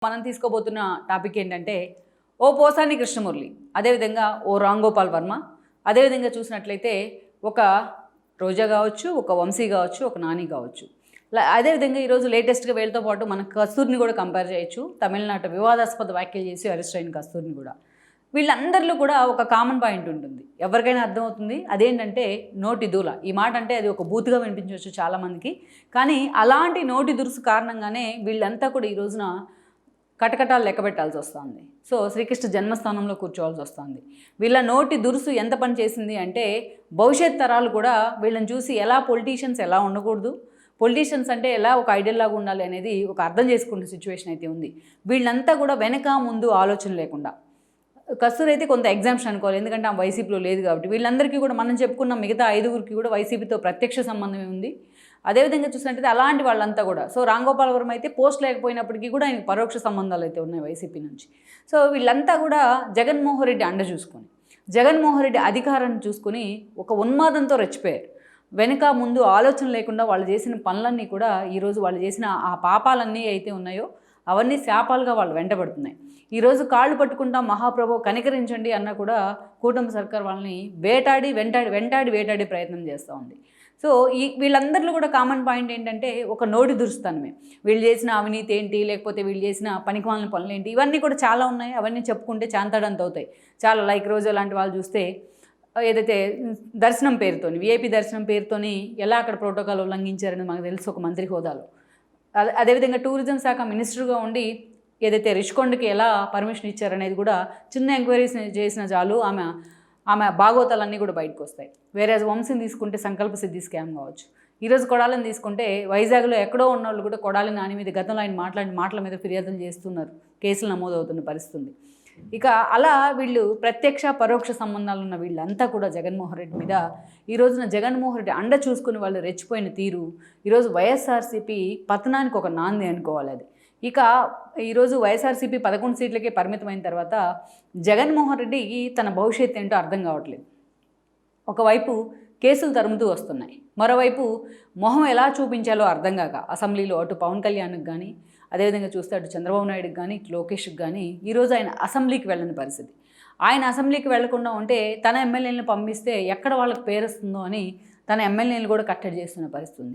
మనం తీసుకోబోతున్న టాపిక్ ఏంటంటే ఓ పోసాని కృష్ణమురళి, అదేవిధంగా ఓ రామ్ గోపాల్ వర్మ, అదేవిధంగా చూసినట్లయితే ఒక రోజా కావచ్చు, ఒక వంశీ కావచ్చు, ఒక నాని కావచ్చు. అదేవిధంగా ఈరోజు లేటెస్ట్గా వీళ్ళతో పాటు మనం కస్తూరిని కూడా కంపేర్ చేయొచ్చు. తమిళనాడు వివాదాస్పద వ్యాఖ్యలు చేసి అరెస్ట్ అయిన కస్తూరిని కూడా. వీళ్ళందరిలో కూడా ఒక కామన్ పాయింట్ ఉంటుంది, ఎవరికైనా అర్థమవుతుంది. అదేంటంటే నోటి దూల. ఈ మాట అంటే అది ఒక బూతుగా వినిపించవచ్చు చాలామందికి, కానీ అలాంటి నోటి దురుసు కారణంగానే వీళ్ళంతా కూడా ఈ రోజున కటకటాలు లెక్క పెట్టాల్సి వస్తుంది. సో శ్రీకృష్ణ జన్మస్థానంలో కూర్చోవాల్సి వస్తుంది. వీళ్ళ నోటి దురుసు ఎంత పని చేసింది అంటే భవిష్యత్ తరాలు కూడా వీళ్ళని చూసి ఎలా పొలిటీషియన్స్ ఎలా ఉండకూడదు, పొలిటీషియన్స్ అంటే ఎలా ఒక ఐడియల్ లాగా ఉండాలి అనేది ఒక అర్థం చేసుకునే సిచ్యువేషన్ అయితే ఉంది. వీళ్ళంతా కూడా వెనక ముందు ఆలోచన లేకుండా, కస్తూరి అయితే కొంత ఎగ్జామ్షన్ అనుకోవాలి, ఎందుకంటే ఆ వైసీపీలో లేదు కాబట్టి. వీళ్ళందరికీ కూడా మనం చెప్పుకున్న మిగతా 5గురికి కూడా వైసీపీతో ప్రత్యక్ష సంబంధమే ఉంది. అదేవిధంగా చూసినట్టయితే అలాంటి వాళ్ళంతా కూడా, సో రామ్ గోపాల్ వర్మ అయితే పోస్ట్ లేకపోయినప్పటికీ కూడా ఆయనకు పరోక్ష సంబంధాలు అయితే ఉన్నాయి వైసీపీ నుంచి. సో వీళ్ళంతా కూడా జగన్మోహన్ రెడ్డి అండ చూసుకొని, జగన్మోహన్ రెడ్డి అధికారాన్ని చూసుకొని ఒక ఉన్మాదంతో రెచ్చిపోయారు. వెనుక ముందు ఆలోచన లేకుండా వాళ్ళు చేసిన పనులన్నీ కూడా ఈరోజు వాళ్ళు చేసిన ఆ పాపాలన్నీ అయితే ఉన్నాయో అవన్నీ శాపాలుగా వాళ్ళు వెంటబడుతున్నాయి. ఈరోజు కాళ్ళు పట్టుకుంటా మహాప్రభు కనికరించండి అన్న కూడా కూటమి సర్కార్ వాళ్ళని వెంటాడి ప్రయత్నం చేస్తూ ఉంది. సో వీళ్ళందరిలో కూడా కామన్ పాయింట్ ఏంటంటే ఒక నోటి దురుస్తనమే. వీళ్ళు చేసిన అవినీతి ఏంటి, లేకపోతే వీళ్ళు చేసిన పనికిమాలిన పనులు ఏంటి, ఇవన్నీ కూడా చాలా ఉన్నాయి. అవన్నీ చెప్పుకుంటే చాంతాడంత అవుతాయి. చాలా లైక్ రోజు లాంటి వాళ్ళు చూస్తే ఏదైతే దర్శనం పేరుతోని, విఐపి దర్శనం పేరుతోని ఎలా అక్కడ ప్రోటోకాల్ ఉల్లంఘించారని మనకు తెలుసు ఒక మంత్రి హోదాలో. అదేవిధంగా టూరిజం శాఖ మినిస్టర్గా ఉండి ఏదైతే రిషికొండకి ఎలా పర్మిషన్ ఇచ్చారనేది కూడా చిన్న ఎంక్వైరీస్ చేసిన చాలు ఆమె భాగవతాలన్నీ కూడా బయటకు వస్తాయి. వేరే వంశీని తీసుకుంటే సంకల్ప సిద్ధి స్కామ్ కావచ్చు. ఈరోజు కొడాలని తీసుకుంటే వైజాగ్లో ఎక్కడో ఉన్న వాళ్ళు కూడా కొడాలి నాని మీద గతంలో ఆయన మాట్లాడిన మాటల మీద ఫిర్యాదులు చేస్తున్నారు, కేసులు నమోదవుతున్న పరిస్థితి. ఇక అలా వీళ్ళు ప్రత్యక్ష పరోక్ష సంబంధాలు ఉన్న వీళ్ళంతా కూడా జగన్మోహన్ రెడ్డి మీద ఈ రోజున జగన్మోహన్ రెడ్డి అండ చూసుకుని వాళ్ళు రెచ్చిపోయిన తీరు ఈరోజు వైఎస్ఆర్సీపీ పతనానికి ఒక నాంది అనుకోవాలి అది. ఇక ఈరోజు వైఎస్ఆర్సీపీ 11 సీట్లకే పరిమితమైన తర్వాత జగన్మోహన్ రెడ్డికి తన భవిష్యత్తు ఏంటో అర్థం కావట్లేదు. ఒకవైపు కేసులు తరుముతూ వస్తున్నాయి, మరోవైపు మొహం ఎలా చూపించాలో అర్థం కాక అసెంబ్లీలో అటు పవన్ కళ్యాణ్కి కానీ, అదేవిధంగా చూస్తే అటు చంద్రబాబు నాయుడుకి కానీ, ఇటు లోకేష్కి కానీ ఈరోజు ఆయన అసెంబ్లీకి వెళ్ళని పరిస్థితి. ఆయన అసెంబ్లీకి వెళ్లకుండా ఉంటే తన ఎమ్మెల్యేలను పంపిస్తే ఎక్కడ వాళ్ళకి పేరుస్తుందో అని తన ఎమ్మెల్యేలు కూడా కట్టడి చేస్తున్న పరిస్థితి.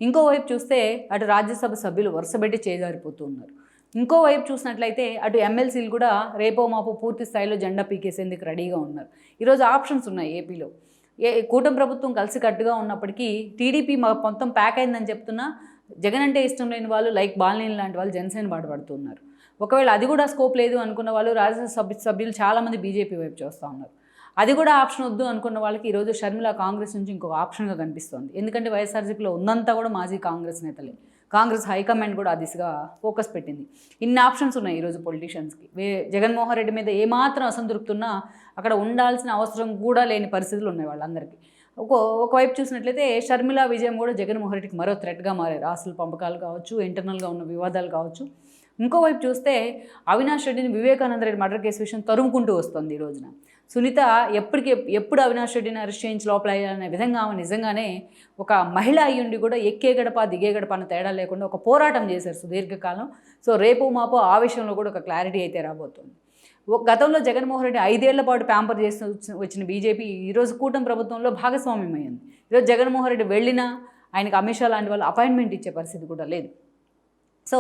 ఇంకోవైపు చూస్తే అటు రాజ్యసభ సభ్యులు వరుసపెట్టి చేజారిపోతూ ఉన్నారు. ఇంకోవైపు చూసినట్లయితే అటు ఎమ్మెల్సీలు కూడా రేపో మాపో పూర్తి స్థాయిలో జెండా పీకేసేందుకు రెడీగా ఉన్నారు. ఈరోజు ఆప్షన్స్ ఉన్నాయి ఏపీలో. కూటమి ప్రభుత్వం కలిసి కట్టుగా ఉన్నప్పటికీ టీడీపీ మొత్తం ప్యాక్ అయిందని చెప్తున్నా జగన్ అంటే ఇష్టం లేని వాళ్ళు లైక్ బాలినేని లాంటి వాళ్ళు జనసేన బాటపడుతున్నారు. ఒకవేళ అది కూడా స్కోప్ లేదు అనుకున్న వాళ్ళు రాజ్యసభ సభ్యులు చాలామంది బీజేపీ వైపు చూస్తూ ఉన్నారు. అది కూడా ఆప్షన్ వద్దు అనుకున్న వాళ్ళకి ఈరోజు షర్మిల కాంగ్రెస్ నుంచి ఇంకొక ఆప్షన్గా కనిపిస్తుంది. ఎందుకంటే వైఎస్ఆర్సీపీలో ఉన్నంతా కూడా మాజీ కాంగ్రెస్ నేతలే. కాంగ్రెస్ హైకమాండ్ కూడా ఆ దిశగా ఫోకస్ పెట్టింది. ఇన్ని ఆప్షన్స్ ఉన్నాయి ఈరోజు పొలిటీషియన్స్కి. జగన్మోహన్ రెడ్డి మీద ఏమాత్రం అసంతృప్తి ఉన్నా అక్కడ ఉండాల్సిన అవసరం కూడా లేని పరిస్థితులు ఉన్నాయి వాళ్ళందరికీ. ఒకవైపు చూసినట్లయితే షర్మిల విజయం కూడా జగన్మోహన్ రెడ్డికి మరో థ్రెట్గా మారారు. ఆస్తుల పంపకాలు కావచ్చు, ఇంటర్నల్గా ఉన్న వివాదాలు కావచ్చు. ఇంకోవైపు చూస్తే అవినాష్ రెడ్డిని వివేకానంద రెడ్డి మర్డర్ కేసు విషయం తరుముకుంటూ వస్తుంది. ఈ రోజున సునీత ఎప్పుడు అవినాష్ రెడ్డిని అరెస్ట్ చేయించి లోపల అయ్యాలనే విధంగా ఆమె నిజంగానే ఒక మహిళ అయ్యుండి కూడా ఎక్కే గడప దిగే గడప అన్న తేడా లేకుండా ఒక పోరాటం చేశారు సుదీర్ఘకాలం. సో రేపు మాపో ఆ విషయంలో కూడా ఒక క్లారిటీ అయితే రాబోతుంది. గతంలో జగన్మోహన్ రెడ్డి 5 ఏళ్ల పాటు ప్యాంపర్ చేసి వచ్చిన బీజేపీ ఈరోజు కూటమి ప్రభుత్వంలో భాగస్వామ్యం అయింది. ఈరోజు జగన్మోహన్ రెడ్డి వెళ్ళినా ఆయనకు అమిత్ షా లాంటి వాళ్ళు అపాయింట్మెంట్ ఇచ్చే పరిస్థితి కూడా లేదు. సో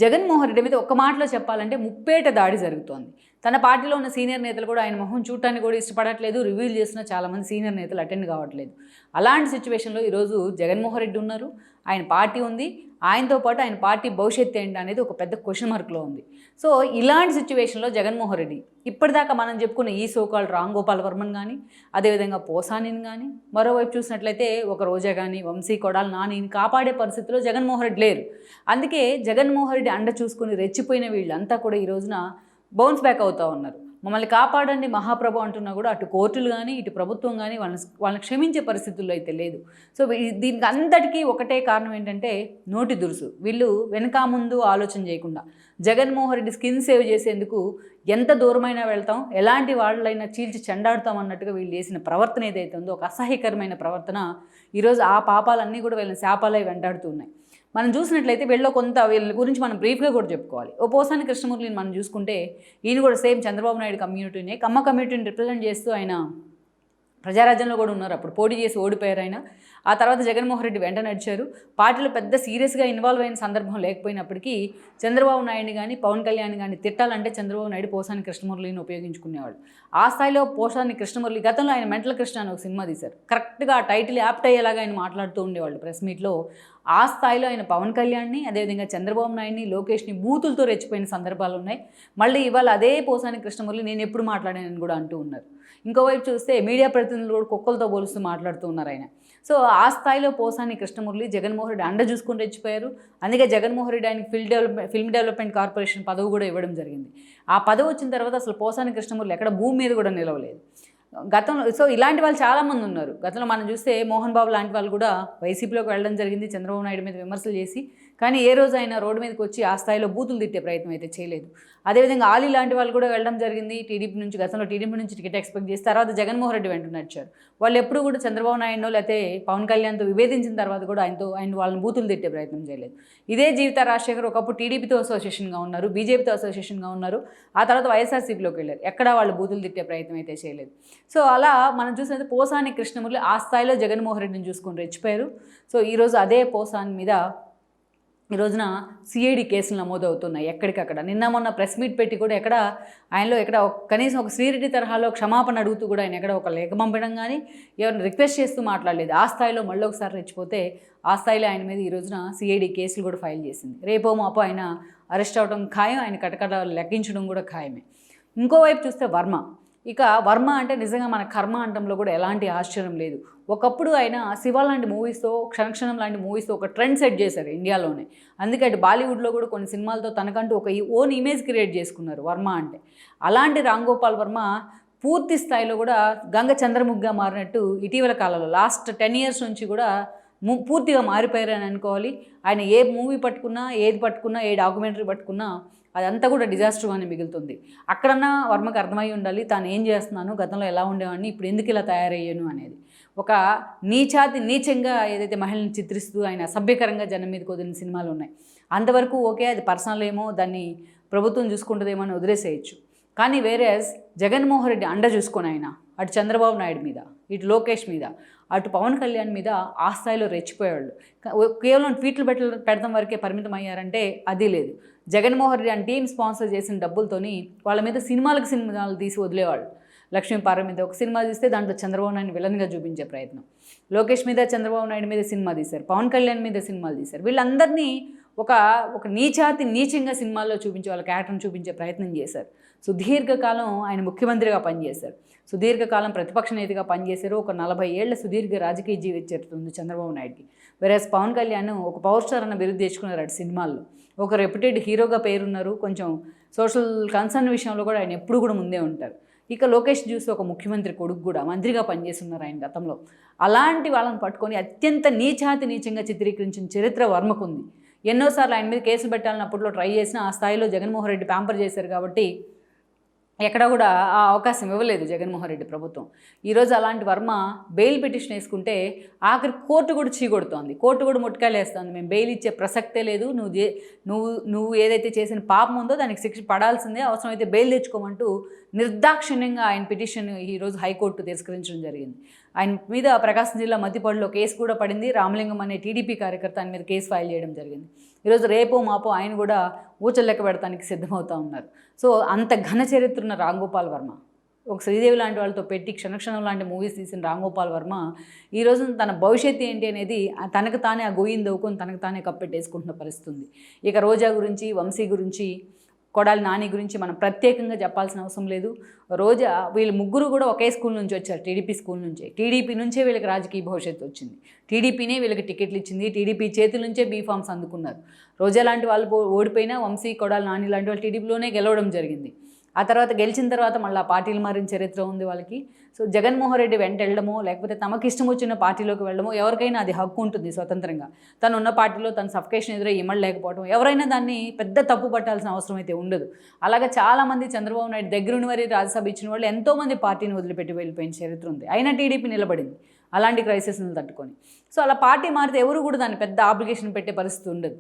జగన్మోహన్ రెడ్డి మీద ఒక్క మాటలో చెప్పాలంటే ముప్పేట దాడి జరుగుతోంది. తన పార్టీలో ఉన్న సీనియర్ నేతలు కూడా ఆయన మొహం చూడటానికి కూడా ఇష్టపడట్లేదు. రివ్యూలు చేసిన చాలామంది సీనియర్ నేతలు అటెండ్ కావట్లేదు. అలాంటి సిచ్యువేషన్లో ఈరోజు జగన్మోహన్ రెడ్డి ఉన్నారు, ఆయన పార్టీ ఉంది. ఆయనతో పాటు ఆయన పార్టీ భవిష్యత్తు ఏంటి అనేది ఒక పెద్ద క్వశ్చన్ మార్క్లో ఉంది. సో ఇలాంటి సిచ్యువేషన్లో జగన్మోహన్ రెడ్డి ఇప్పటిదాకా మనం చెప్పుకున్న ఈ సోకాల్ రామ్ గోపాల్ వర్మన్ కానీ, అదేవిధంగా పోసానిని కానీ, మరోవైపు చూసినట్లయితే ఒక రోజా కానీ, వంశీ కొడాలి నానిని కాపాడే పరిస్థితిలో జగన్మోహన్ రెడ్డి లేరు. అందుకే జగన్మోహన్ రెడ్డి అండ చూసుకుని రెచ్చిపోయిన వీళ్ళంతా కూడా ఈ రోజున బౌన్స్ బ్యాక్ అవుతూ ఉన్నారు. మమ్మల్ని కాపాడండి మహాప్రభు అంటున్నా కూడా అటు కోర్టులు కానీ ఇటు ప్రభుత్వం కానీ వాళ్ళని క్షమించే పరిస్థితుల్లో అయితే లేదు. సో దీనికి అంతటికీ ఒకటే కారణం ఏంటంటే నోటి దురుసు. వీళ్ళు వెనక ముందు ఆలోచన చేయకుండా జగన్మోహన్ రెడ్డి స్కిన్ సేవ్ చేసేందుకు ఎంత దూరమైనా వెళ్తాం, ఎలాంటి వాళ్ళైనా చీల్చి చెండాడుతాం అన్నట్టుగా వీళ్ళు చేసిన ప్రవర్తన ఏదైతే ఉందో ఒక అసహ్యకరమైన ప్రవర్తన ఈరోజు ఆ పాపాలన్నీ కూడా వీళ్ళని శాపాలై వెంటాడుతూ ఉన్నాయి. మనం చూసినట్లయితే వీళ్ళ గురించి మనం బ్రీఫ్గా కూడా చెప్పుకోవాలి. ఓ పోసాని కృష్ణమూర్తిని మనం చూసుకుంటే ఈయన కూడా సేమ్ చంద్రబాబు నాయుడు కమ్యూనిటీనే, కమ్మ కమ్యూనిటీని రిప్రజెంట్ చేస్తూ ఆయన ప్రజారాజ్యంలో కూడా ఉన్నారు. అప్పుడు పోటీ చేసి ఓడిపోయారు ఆయన. ఆ తర్వాత జగన్మోహన్ రెడ్డి వెంట నడిచారు. పార్టీలో పెద్ద సీరియస్గా ఇన్వాల్వ్ అయిన సందర్భం లేకపోయినప్పటికీ చంద్రబాబు నాయుడిని కానీ పవన్ కళ్యాణ్ కానీ తిట్టాలంటే చంద్రబాబు నాయుడు పోసాని కృష్ణమురళిని ఉపయోగించుకునేవాడు. ఆ స్థాయిలో పోసాని కృష్ణమురళి గతంలో ఆయన మెంటల్ కృష్ణ అని ఒక సినిమా తీశారు. కరెక్ట్గా ఆ టైటిల్ యాప్ట్ అయ్యేలాగా ఆయన మాట్లాడుతూ ఉండేవాళ్ళు ప్రెస్ మీట్లో. ఆ స్థాయిలో ఆయన పవన్ కళ్యాణ్ని, అదేవిధంగా చంద్రబాబు నాయుడిని, లోకేష్ని బూతులతో రెచ్చిపోయిన సందర్భాలు ఉన్నాయి. మళ్ళీ ఇవాళ అదే పోసాని కృష్ణమురళి నేను ఎప్పుడు మాట్లాడానని కూడా అంటూ ఉన్నారు. ఇంకోవైపు చూస్తే మీడియా ప్రతినిధులు కూడా కుక్కలతో పోలుస్తూ మాట్లాడుతూ ఉన్నారు ఆయన. సో ఆ స్థాయిలో పోసాని కృష్ణమురళి జగన్మోహన్ రెడ్డి అండ చూసుకుని రెచ్చిపోయారు. అందుకే జగన్మోహన్ రెడ్డి ఆయనకి ఫిల్మ్ డెవలప్మెంట్ కార్పొరేషన్ పదవి కూడా ఇవ్వడం జరిగింది. ఆ పదవి వచ్చిన తర్వాత అసలు పోసాని కృష్ణమురళి ఎక్కడ భూమి మీద కూడా నిలవలేదు గతంలో. సో ఇలాంటి వాళ్ళు చాలామంది ఉన్నారు. గతంలో మనం చూస్తే మోహన్ బాబు లాంటి వాళ్ళు కూడా వైసీపీలోకి వెళ్ళడం జరిగింది చంద్రబాబు నాయుడు మీద విమర్శలు చేసి. కానీ ఏ రోజు ఆయన రోడ్డు మీదకి వచ్చి ఆ స్థాయిలో బూతులు తిట్టే ప్రయత్నం అయితే చేయలేదు. అదేవిధంగా ఆలీ లాంటి వాళ్ళు కూడా వెళ్ళడం జరిగింది టీడీపీ నుంచి. గతంలో టీడీపీ నుంచి టికెట్ ఎక్స్పెక్ట్ చేసి తర్వాత జగన్మోహన్ రెడ్డి వెంట నడిచారు. వాళ్ళు ఎప్పుడు కూడా చంద్రబాబు నాయుడునో లేకపోతే పవన్ కళ్యాణ్తో విభేదించిన తర్వాత కూడా ఆయన వాళ్ళని బూతులు తిట్టే ప్రయత్నం చేయలేదు. ఇదే జీవిత రాజశేఖర్ ఒకప్పుడు టీడీపీతో అసోసియేషన్గా ఉన్నారు, బీజేపీతో అసోసియేషన్గా ఉన్నారు. ఆ తర్వాత వైఎస్ఆర్సీపీలోకి వెళ్ళారు. ఎక్కడా వాళ్ళు బూతులు తిట్టే ప్రయత్నం అయితే చేయలేదు. సో అలా మనం చూసినట్టు పోసాని కృష్ణమురళి ఆ స్థాయిలో జగన్మోహన్ రెడ్డిని చూసుకొని రెచ్చిపోయారు. సో ఈరోజు అదే పోసాని మీద ఈ రోజున సిఐడి కేసులు నమోదవుతున్నాయి ఎక్కడికక్కడ. నిన్న మొన్న ప్రెస్ మీట్ పెట్టి కూడా ఆయనలో కనీసం ఒక శ్రీరెడ్డి తరహాలో క్షమాపణ అడుగుతూ కూడా ఆయన ఒక లేఖ పంపడం కానీ ఎవరిని రిక్వెస్ట్ చేస్తూ మాట్లాడలేదు. ఆ స్థాయిలో మళ్ళీ ఒకసారి రెచ్చిపోతే ఆ స్థాయిలో ఆయన మీద ఈ రోజున సిఐడి కేసులు కూడా ఫైల్ చేసింది. రేపో మాపో ఆయన అరెస్ట్ అవ్వడం ఖాయం, ఆయన కటకట లెక్కించడం కూడా ఖాయమే. ఇంకోవైపు చూస్తే వర్మ అంటే నిజంగా మన కర్మ అంటంలో కూడా ఎలాంటి ఆశ్చర్యం లేదు. ఒకప్పుడు ఆయన శివ లాంటి మూవీస్తో, క్షణక్షణం లాంటి మూవీస్తో ఒక ట్రెండ్ సెట్ చేశారు ఇండియాలోనే. అందుకే అటు బాలీవుడ్లో కూడా కొన్ని సినిమాలతో తనకంటూ ఒక ఓన్ ఇమేజ్ క్రియేట్ చేసుకున్నారు వర్మ అంటే. అలాంటి రామ్ గోపాల్ వర్మ పూర్తి స్థాయిలో కూడా గంగ చంద్రముఖిగా మారినట్టు ఇటీవల కాలంలో లాస్ట్ 10 years నుంచి కూడా పూర్తిగా మారిపోయారని అనుకోవాలి. ఆయన ఏ మూవీ పట్టుకున్నా, ఏది పట్టుకున్నా, ఏ డాక్యుమెంటరీ పట్టుకున్నా అదంతా కూడా డిజాస్టర్గానే మిగులుతుంది. అక్కడన్నా వర్మకు అర్థమై ఉండాలి తాను ఏం చేస్తున్నాను, గతంలో ఎలా ఉండేవాడిని, ఇప్పుడు ఎందుకు ఇలా తయారయ్యాను అనేది. ఒక నీచంగా ఏదైతే మహిళని చిత్రిస్తూ ఆయన అసభ్యకరంగా జనం మీదకి వదిలిన సినిమాలు ఉన్నాయి. అంతవరకు ఓకే, అది పర్సనల్ ఏమో, దాన్ని ప్రభుత్వం చూసుకుంటుందేమో అని వదిలేసేయచ్చు. కానీ జగన్మోహన్ రెడ్డి అండ చూసుకొని ఆయన అటు చంద్రబాబు నాయుడు మీద, ఇటు లోకేష్ మీద, అటు పవన్ కళ్యాణ్ మీద ఆ స్థాయిలో రెచ్చిపోయేవాళ్ళు. కేవలం ట్వీట్లు పెడతాం వరకే పరిమితం అయ్యారంటే అది లేదు. జగన్మోహన్ రెడ్డి అని టీం స్పాన్సర్ చేసిన డబ్బులతోని వాళ్ళ మీద సినిమాలు తీసి వదిలేవాళ్ళు. లక్ష్మీపార్వతి మీద ఒక సినిమా తీస్తే దాంట్లో చంద్రబాబు నాయుడు విలన్గా చూపించే ప్రయత్నం, లోకేష్ మీద చంద్రబాబు నాయుడు మీద సినిమా తీశారు, పవన్ కళ్యాణ్ మీద సినిమాలు తీశారు. వీళ్ళందరినీ ఒక నీచంగా సినిమాల్లో చూపించే వాళ్ళ క్యారెక్టర్ని చూపించే ప్రయత్నం చేశారు. సుదీర్ఘకాలం ఆయన ముఖ్యమంత్రిగా పనిచేశారు, సుదీర్ఘకాలం ప్రతిపక్ష నేతగా పనిచేశారు. ఒక 40 ఏళ్ల సుదీర్ఘ రాజకీయ జీవిత చరిత్ర ఉంది చంద్రబాబు నాయుడుకి. వేరేస్ పవన్ కళ్యాణ్ ఒక పవర్ స్టార్ అన్న బిరుదు తెచ్చుకున్నారు అటు సినిమాల్లో. ఒక రెప్యూటెడ్ హీరోగా పేరున్నారు. కొంచెం సోషల్ కన్సర్న్ విషయంలో కూడా ఆయన ఎప్పుడు కూడా ముందే ఉంటారు. ఇక లోకేష్ చూసి ఒక ముఖ్యమంత్రి కొడుకు కూడా మంత్రిగా పనిచేస్తున్నారు ఆయన గతంలో. అలాంటి వాళ్ళని పట్టుకొని అత్యంత నీచంగా చిత్రీకరించిన చరిత్ర వర్మకుంది. ఎన్నోసార్లు ఆయన మీద కేసులు పెట్టాలని అప్పట్లో ట్రై చేసినా ఆ స్థాయిలో జగన్మోహన్ రెడ్డి ప్యాంపర్ చేశారు కాబట్టి ఎక్కడ కూడా ఆ అవకాశం ఇవ్వలేదు జగన్మోహన్ రెడ్డి ప్రభుత్వం. ఈరోజు అలాంటి వర్మ బెయిల్ పిటిషన్ వేసుకుంటే ఆఖరి కోర్టు కూడా చీకొడుతోంది, కోర్టు కూడా ముట్కాయలు వేస్తుంది. మేము బెయిల్ ఇచ్చే ప్రసక్తే లేదు, నువ్వు ఏదైతే చేసిన పాపం ఉందో దానికి శిక్ష పడాల్సిందే, అవసరమైతే బెయిల్ తెచ్చుకోమంటూ నిర్దాక్షిణ్యంగా ఆయన పిటిషన్ ఈరోజు హైకోర్టు తిరస్కరించడం జరిగింది. ఆయన మీద ప్రకాశం జిల్లా మద్దిపాడులో కేసు కూడా పడింది. రామలింగం అనే టీడీపీ కార్యకర్త ఆయన మీద కేసు ఫైల్ చేయడం జరిగింది. ఈరోజు రేపో మాపో ఆయన కూడా ఊచలు లెక్క పెడతానికి సిద్ధమవుతూ ఉన్నారు. సో అంత ఘన చరిత్ర ఉన్న రామ్ గోపాల్ వర్మ, ఒక శ్రీదేవి లాంటి వాళ్ళతో పెట్టి క్షణక్షణం లాంటి మూవీస్ తీసిన రామ్ గోపాల్ వర్మ ఈరోజు తన భవిష్యత్తు ఏంటి అనేది తనకు తానే ఆ గొయ్యిని దవ్వుకొని తనకు తానే కప్పెట్టేసుకుంటున్న పరిస్థితి ఉంది. ఇక రోజా గురించి, వంశీ గురించి, కొడాలి నాని గురించి మనం ప్రత్యేకంగా చెప్పాల్సిన అవసరం లేదు. రోజా వీళ్ళు ముగ్గురు కూడా ఒకే స్కూల్ నుంచి వచ్చారు, టీడీపీ స్కూల్ నుంచే. టీడీపీ నుంచే వీళ్ళకి రాజకీయ భవిష్యత్తు వచ్చింది, టీడీపీనే వీళ్ళకి టికెట్లు ఇచ్చింది, టీడీపీ చేతుల నుంచే బీఫామ్స్ అందుకున్నారు. రోజా లాంటి వాళ్ళు ఓడిపోయినా వంశీ, కొడాలి నాని లాంటి వాళ్ళు టీడీపీలోనే గెలవడం జరిగింది. ఆ తర్వాత గెలిచిన తర్వాత మళ్ళీ పార్టీలు మారిన చరిత్ర ఉంది వాళ్ళకి. సో జగన్మోహన్ రెడ్డి వెంట వెళ్ళడమో లేకపోతే తమకి ఇష్టం వచ్చిన పార్టీలోకి వెళ్ళడమో ఎవరికైనా అది హక్కు ఉంటుంది స్వతంత్రంగా. తను ఉన్న పార్టీలో తన సఫికేషన్ ఎదురై ఇమ్మడలేకపోవడం ఎవరైనా దాన్ని పెద్ద తప్పు పట్టాల్సిన అవసరం అయితే ఉండదు. అలాగే చాలామంది చంద్రబాబు నాయుడు దగ్గరుండి మరీ రాజ్యసభ ఇచ్చిన వాళ్ళు ఎంతోమంది పార్టీని వదిలిపెట్టి వెళ్ళిపోయిన చరిత్ర ఉంది. అయినా టీడీపీ నిలబడింది. అలాంటి క్రైసిస్ని తట్టుకొని. సో అలా పార్టీ మారితే ఎవరు కూడా దాన్ని పెద్ద ఆబ్లిగేషన్ పెట్టే పరిస్థితి ఉండదు.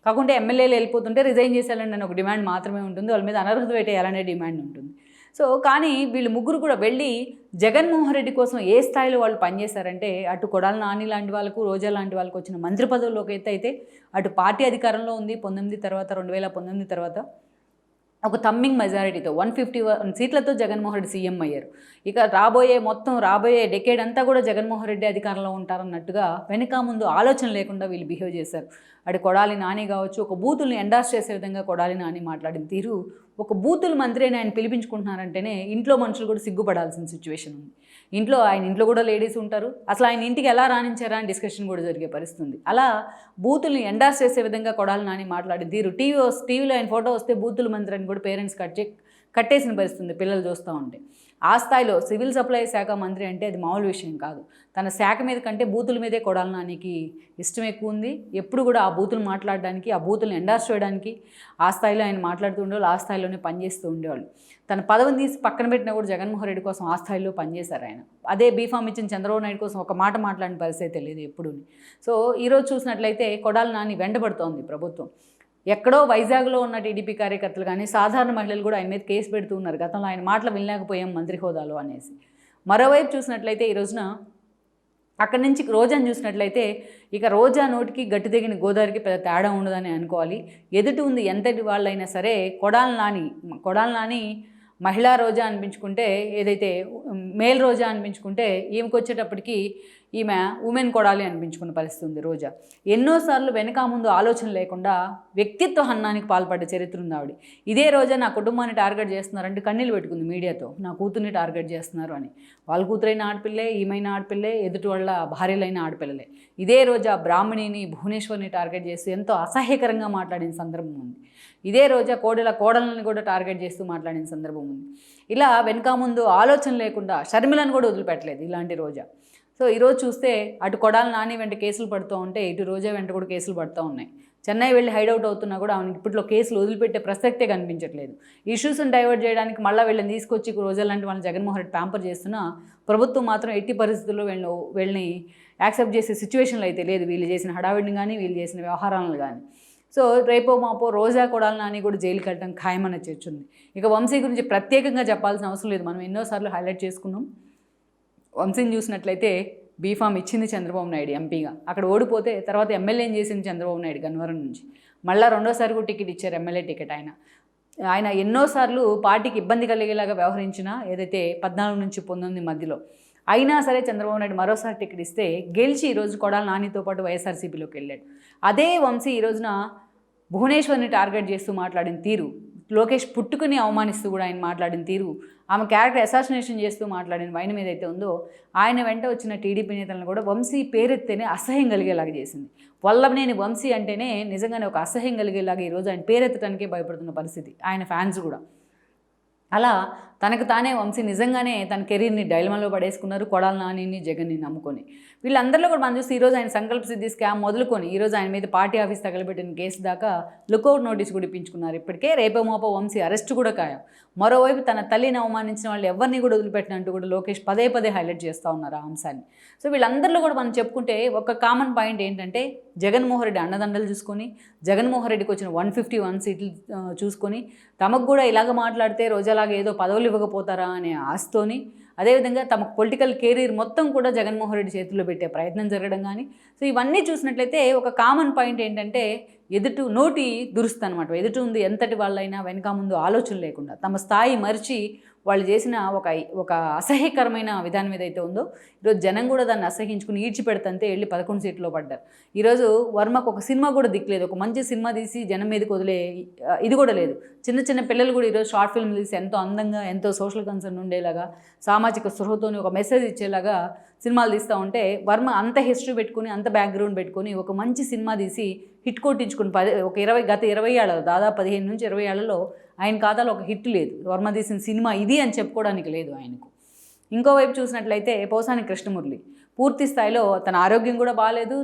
కాకుంటే ఎమ్మెల్యేలు వెళ్ళిపోతుంటే రిజైన్ చేసేయాలండి అని ఒక డిమాండ్ మాత్రమే ఉంటుంది, వాళ్ళ మీద అనర్హత వేటేయాలనే డిమాండ్ ఉంటుంది. సో కానీ వీళ్ళు ముగ్గురు కూడా వెళ్ళి జగన్మోహన్ రెడ్డి కోసం ఏ స్థాయిలో వాళ్ళు పనిచేశారంటే, అటు కొడాల నాని లాంటి వాళ్ళకు, రోజా లాంటి వాళ్ళకు వచ్చిన మంత్రి పదవుల్లోకి అయితే అటు పార్టీ అధికారంలో ఉంది 2019 తర్వాత ఒక థమ్మింగ్ మెజారిటీతో 151 సీట్లతో జగన్మోహన్ రెడ్డి సీఎం అయ్యారు. ఇక రాబోయే డెకేడ్ అంతా కూడా జగన్మోహన్ రెడ్డి అధికారంలో ఉంటారన్నట్టుగా వెనుక ముందు ఆలోచన లేకుండా వీళ్ళు బిహేవ్ చేశారు. అటు కొడాలి నాని కావచ్చు, ఒక బూతుల్ని ఎండార్స్ చేసే విధంగా కొడాలి నాని మాట్లాడిన తీరు, ఒక బూతుల మంత్రి అని ఆయన పిలిపించుకుంటున్నారంటేనే ఇంట్లో మనుషులు కూడా సిగ్గుపడాల్సిన సిచ్యువేషన్ ఉంది. ఆయన ఇంట్లో కూడా లేడీస్ ఉంటారు, అసలు ఆయన ఇంటికి ఎలా రాణించారా అని డిస్కషన్ కూడా జరిగే పరిస్థితి ఉంది. అలా బూతుల్ని ఎండార్స్ చేసే విధంగా కొడాలి నాని మాట్లాడిన తీరు, టీవీలో ఆయన ఫోటో వస్తే బూతుల మంత్రి అని కూడా పేరెంట్స్ కట్టేసిన పరిస్థితి ఉంది పిల్లలు చూస్తూ ఉంటే. ఆ స్థాయిలో సివిల్ సప్లై శాఖ మంత్రి అంటే అది మామూలు విషయం కాదు. తన శాఖ మీద కంటే బూతుల మీదే కొడాలి నానికి ఇష్టం ఎక్కువ ఉంది. ఎప్పుడు కూడా ఆ బూతులు మాట్లాడడానికి, ఆ బూతులను ఎండార్స్ చేయడానికి ఆ స్థాయిలో ఆయన మాట్లాడుతూ ఉండేవాళ్ళు, ఆ స్థాయిలోనే పనిచేస్తూ ఉండేవాళ్ళు. తన పదవిని తీసి పక్కన పెట్టినా కూడా జగన్మోహన్ రెడ్డి కోసం ఆ స్థాయిలో పనిచేశారు ఆయన. అదే బీఫామ్ ఇచ్చిన చంద్రబాబు నాయుడు కోసం ఒక మాట మాట్లాడిన పరిస్థితి తెలియదు ఎప్పుడూ. సో ఈరోజు చూసినట్లయితే కొడాలి నాని వెంటబడుతోంది ప్రభుత్వం. ఎక్కడో వైజాగ్లో ఉన్న టీడీపీ కార్యకర్తలు కానీ సాధారణ మహిళలు కూడా ఆయన మీద కేసు పెడుతూ ఉన్నారు, గతంలో ఆయన మాటలు వినలేకపోయాం మంత్రి హోదాలో అనేసి. మరోవైపు చూసినట్లయితే ఈ రోజున అక్కడి నుంచి రోజాని చూసినట్లయితే, ఇక రోజా నోటికి గట్టి తెగిన గోదావరికి పెద్ద తేడా ఉండదని అనుకోవాలి. ఎదుటి ఉంది ఎంతటి వాళ్ళైనా సరే కొడాలి నాని మహిళా రోజా అనిపించుకుంటే, ఏదైతే మేల్ రోజా అనిపించుకుంటే, ఈమెకు వచ్చేటప్పటికి ఈమె ఉమెన్ కొడాలి అనిపించుకున్న పరిస్థితి ఉంది రోజా. ఎన్నోసార్లు వెనక ముందు ఆలోచన లేకుండా వ్యక్తిత్వ హననానికి పాల్పడ్డ చరిత్ర ఉంది ఆవిడ. ఇదే రోజా నా కుటుంబాన్ని టార్గెట్ చేస్తున్నారంటే కన్నీళ్ళు పెట్టుకుంది మీడియాతో, నా కూతుర్ని టార్గెట్ చేస్తున్నారు అని. వాళ్ళ కూతురైన ఆడపిల్లే, ఈమెన ఆడపిల్లే, ఎదుటి వాళ్ళ భార్యలైన ఆడపిల్లలే. ఇదే రోజా బ్రాహ్మణిని, భువనేశ్వర్ని టార్గెట్ చేస్తూ ఎంతో అసహ్యకరంగా మాట్లాడిన సందర్భం ఉంది. ఇదే రోజా కోడలను కూడా టార్గెట్ చేస్తూ మాట్లాడిన సందర్భం ఉంది. ఇలా వెనక ముందు ఆలోచన లేకుండా షర్మిలను కూడా వదిలిపెట్టలేదు ఇలాంటి రోజా. సో ఈరోజు చూస్తే అటు కొడాలి నాని వెంట కేసులు పడుతూ ఉంటే, ఇటు రోజా వెంట కూడా కేసులు పడుతూ ఉన్నాయి. చెన్నై వెళ్ళి హైడౌట్ అవుతున్నా కూడా ఆమెకి ఇప్పట్లో కేసులు వదిలిపెట్టే ప్రసక్తే కనిపించట్లేదు. ఇష్యూస్ని డైవర్ట్ చేయడానికి మళ్ళీ వీళ్ళని తీసుకొచ్చి రోజా లాంటి వాళ్ళని జగన్మోహన్ రెడ్డి ప్యాంపర్ చేస్తున్నా ప్రభుత్వం మాత్రం ఎట్టి పరిస్థితుల్లో వీళ్ళని యాక్సెప్ట్ చేసే సిచ్యువేషన్లో అయితే లేదు, వీళ్ళు చేసిన హడావిడిని కానీ వీళ్ళు చేసిన వ్యవహారాలను కానీ. సో రేపో మాపో రోజా కొడాలి నాని కూడా జైలుకి వెళ్ళడం ఖాయమన్న చర్చ ఉంది. ఇక వంశీ గురించి ప్రత్యేకంగా చెప్పాల్సిన అవసరం లేదు, మనం ఎన్నోసార్లు హైలైట్ చేసుకున్నాం. వంశీని చూసినట్లయితే బీఫామ్ ఇచ్చింది చంద్రబాబు నాయుడు ఎంపీగా, అక్కడ ఓడిపోతే తర్వాత ఎమ్మెల్యేని చేసింది చంద్రబాబు నాయుడు గన్నవరం నుంచి. మళ్ళీ రెండోసారి కూడా టికెట్ ఇచ్చారు, ఎమ్మెల్యే టికెట్. ఆయన ఎన్నోసార్లు పార్టీకి ఇబ్బంది కలిగేలాగా వ్యవహరించిన, ఏదైతే 14 నుంచి 19 మధ్యలో అయినా సరే చంద్రబాబు నాయుడు మరోసారి టికెట్ ఇస్తే గెలిచి ఈరోజు కొడాలి నానితో పాటు వైఎస్ఆర్సీపీలోకి వెళ్ళాడు. అదే వంశీ ఈ రోజున భువనేశ్వర్ని టార్గెట్ చేస్తూ మాట్లాడిన తీరు, లోకేష్ పుట్టుకుని అవమానిస్తూ కూడా ఆయన మాట్లాడిన తీరు, ఆమె క్యారెక్టర్ అసాసినేషన్ చేస్తూ మాట్లాడిన వైనం ఏదైతే ఉందో, ఆయన వెంట వచ్చిన టీడీపీ నేతలను కూడా వంశీ పేరెత్తేనే అసహ్యం కలిగేలాగా చేసింది. వల్లభనేని వంశీ అంటేనే నిజంగానే ఒక అసహ్యం కలిగేలాగా ఈరోజు ఆయన పేరెత్తడానికే భయపడుతున్న పరిస్థితి ఆయన ఫ్యాన్స్ కూడా. అలా తనకు తానే వంశీ నిజంగానే తన కెరీర్ని డైలమాలో పడేసుకున్నారు, కొడాలి నానిని జగన్ని నమ్ముకొని. వీళ్ళందరిలో కూడా మనం చూసి ఈరోజు ఆయన సంకల్ప సిద్ధి స్కామ్ మొదలుకొని ఈరోజు ఆయన మీద పార్టీ ఆఫీస్ తగలబెట్టిన కేసు దాకా లుకౌట్ నోటీస్ కూడా ఇప్పించుకున్నారు. ఇప్పటికే రేపో మాపో వంశీ అరెస్ట్ కూడా ఖాయం. మరోవైపు తన తల్లిని అవమానించిన వాళ్ళు ఎవరిని కూడా వదిలిపెట్టినట్టు కూడా లోకేష్ పదే హైలైట్ చేస్తూ ఉన్నారు ఆ అంశాన్ని. సో వీళ్ళందరిలో కూడా మనం చెప్పుకుంటే ఒక కామన్ పాయింట్ ఏంటంటే, జగన్మోహన్ రెడ్డి అండదండలు చూసుకొని, జగన్మోహన్ రెడ్డికి వచ్చిన 151 సీట్లు చూసుకొని, తమకు కూడా ఇలాగ మాట్లాడితే రోజాలాగా ఏదో పదవులు ఇవ్వకపోతారా అనే ఆశతోని, అదేవిధంగా తమ పొలిటికల్ కెరీర్ మొత్తం కూడా జగన్మోహన్ రెడ్డి చేతుల్లో పెట్టే ప్రయత్నం జరగడం కానీ. సో ఇవన్నీ చూసినట్లయితే ఒక కామన్ పాయింట్ ఏంటంటే, నోటి దురుస్తు అనమాట. ఎదుటి ఉంది ఎంతటి వాళ్ళైనా వెనక ముందు ఆలోచన లేకుండా తమ స్థాయి మరిచి వాళ్ళు చేసిన ఒక అసహ్యకరమైన విధానం ఏదైతే ఉందో, ఈరోజు జనం కూడా దాన్ని అసహించుకుని ఈడ్చిపెడతంతే వెళ్ళి 11 సీట్లో పడ్డారు. ఈరోజు వర్మకు ఒక సినిమా కూడా దిక్కులేదు, ఒక మంచి సినిమా తీసి జనం మీదకి వదిలే ఇది కూడా లేదు. చిన్న పిల్లలు కూడా ఈరోజు షార్ట్ ఫిల్మ్ తీసి ఎంతో అందంగా, ఎంతో సోషల్ కన్సర్న్ ఉండేలాగా, సామాజిక స్పృహతోని ఒక మెసేజ్ ఇచ్చేలాగా సినిమాలు తీస్తూ ఉంటే, వర్మ అంత హిస్టరీ పెట్టుకుని, అంత బ్యాక్గ్రౌండ్ పెట్టుకుని ఒక మంచి సినిమా తీసి హిట్ కొట్టించుకుని గత 20 ఏళ్ళలో, దాదాపు 15 నుంచి 20 ఏళ్లలో ఆయన ఖాతాలో ఒక హిట్ లేదు. వర్మ తీసిన సినిమా ఇది అని చెప్పుకోవడానికి లేదు ఆయనకు. ఇంకోవైపు చూసినట్లయితే పోసాని పూర్తి స్థాయిలో తన ఆరోగ్యం కూడా బాగాలేదు,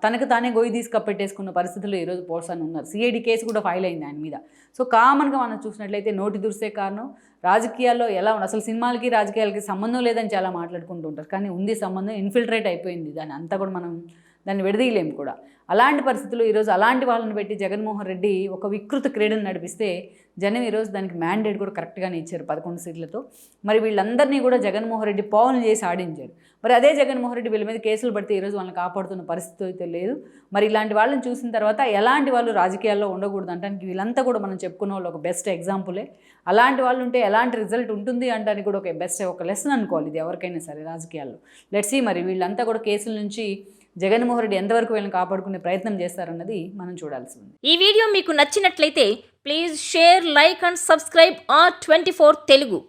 తనకు తానే గొయ్యి తీసి కప్పెట్టేసుకున్న పరిస్థితుల్లో ఈరోజు పోసాని ఉన్నారు. సిఐడి కేసు కూడా ఫైల్ అయింది ఆయన మీద. సో కామన్గా మనం చూసినట్లయితే నోటి దుర్సే కారణం రాజకీయాల్లో ఎలా ఉంది, అసలు సినిమాలకి రాజకీయాలకి సంబంధం లేదని చాలా మాట్లాడుకుంటూ ఉంటారు, కానీ ఉంది సంబంధం, ఇన్ఫిల్ట్రేట్ అయిపోయింది దాన్ని అంతా కూడా మనం దాన్ని విడదీయలేము కూడా. అలాంటి పరిస్థితుల్లో ఈరోజు అలాంటి వాళ్ళని పెట్టి జగన్మోహన్ రెడ్డి ఒక వికృత క్రీడను నడిపిస్తే జనం ఈరోజు దానికి మ్యాండేట్ కూడా కరెక్ట్గానే ఇచ్చారు 11 సీట్లతో. మరి వీళ్ళందరినీ కూడా జగన్మోహన్ రెడ్డి పావులు చేసి ఆడించారు. మరి అదే జగన్మోహన్ రెడ్డి వీళ్ళ మీద కేసులు పడితే ఈరోజు వాళ్ళని కాపాడుతున్న పరిస్థితి అయితే లేదు. మరి ఇలాంటి వాళ్ళని చూసిన తర్వాత ఎలాంటి వాళ్ళు రాజకీయాల్లో ఉండకూడదు అంటానికి వీళ్ళంతా కూడా మనం చెప్పుకున్న వాళ్ళు ఒక బెస్ట్ ఎగ్జాంపులే. అలాంటి వాళ్ళు ఉంటే ఎలాంటి రిజల్ట్ ఉంటుంది అంటానికి కూడా ఒక బెస్ట్ ఒక లెసన్ అనుకోవాలి ఇది ఎవరికైనా సరే రాజకీయాల్లో. లెట్స్ సీ మరి వీళ్ళంతా కూడా కేసుల నుంచి జగన్మోహన్ రెడ్డి ఎంతవరకు వీళ్ళని కాపాడుకునే ప్రయత్నం చేస్తారన్నది మనం చూడాల్సి ఉంది. ఈ వీడియో మీకు నచ్చినట్లయితే please share, like and subscribe R24 Telugu.